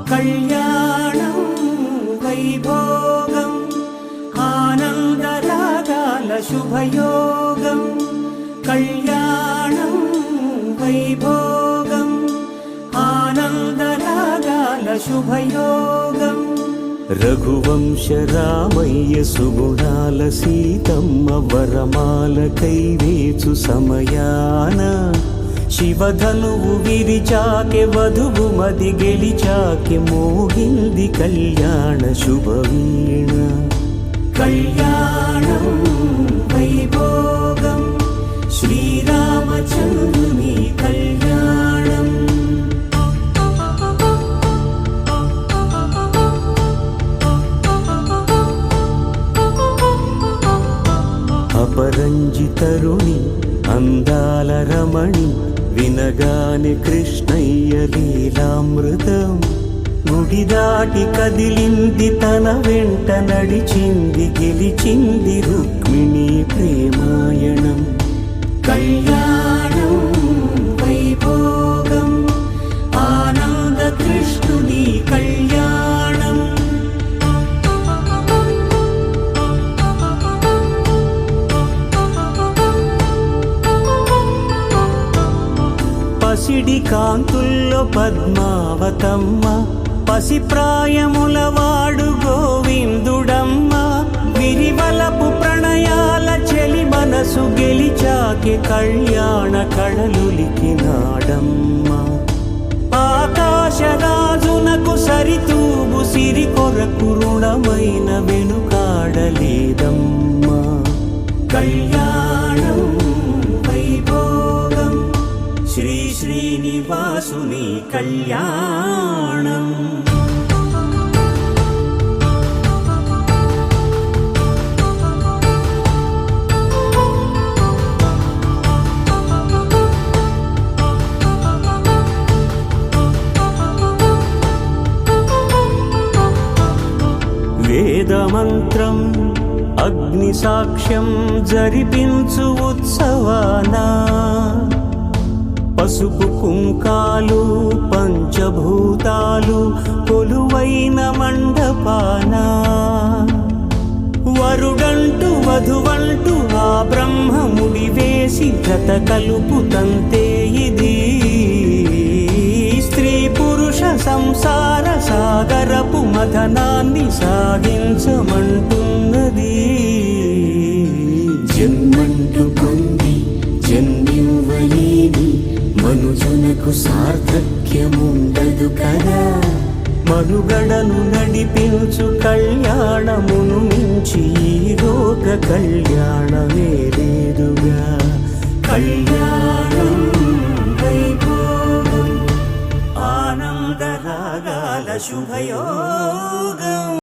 కళ్యాణం వైభోగం ఆనందరాగాల శుభయోగం కళ్యాణం వైభోగం ఆనందరాగాల శుభయోగం రఘువంశ రామయ్య సుగుణాల సీతమ్మ వరమాల కైవేచు సమయాన శివధనువు విరిచాకె వధువు మది గెలిచాకె మోగింది కళ్యాణ శుభవీణ కళ్యాణం వైభోగం శ్రీరామచంద్రుని కళ్యాణం అపరంజి తరుణి అందాల రమణి వినగానే కృష్ణయ్య లీలామృతం గుడి దాటి కదిలింది తన వెంట నడిచింది గెలిచింది రుక్మిణి ప్రేమాయణం కళ్యాణం వైభోగం ఆనంద కృష్ణుని కళ్యాణం పసిడి కాంతుల్లో పద్మావతమ్మ పసిప్రాయముల వాడు గోవిందుడమ్మ విరివలపు ప్రణయాల చెలి మనసు గెలిచాకె కళ్యాణ కళలులికినాడమ్మ ఆకాశరాజునకు సరితూబు సిరి కొరకు రుణమైన వెనుకాడలేదమ్మ కళ్యాణం వైభోగం శ్రీ శ్రీనివాసుని కళ్యాణం వేదమంత్రం అగ్ని సాక్ష్యం జరిపించు ఉత్సవానా పసుపు కుంకాలు పంచభూతాలు కొలువైన మండపాన వరుడంటూ వధువంటూ ఆ బ్రహ్మముడి వేసి జత కలుపుతంతే ఇది స్త్రీ పురుష సంసార సాగరపు మథనాన్ని సాగించమంటున్నది జన్మంటూ పొంది జన్మివ్వలేని మనుజునకు సార్థక్యముండదు కదా మనుగడను నడిపించు కళ్యాణమును మించి ఈ లోక కళ్యాణమే లేదుగా కళ్యాణం వైభోగం ఆనందరాగాల శుభయోగం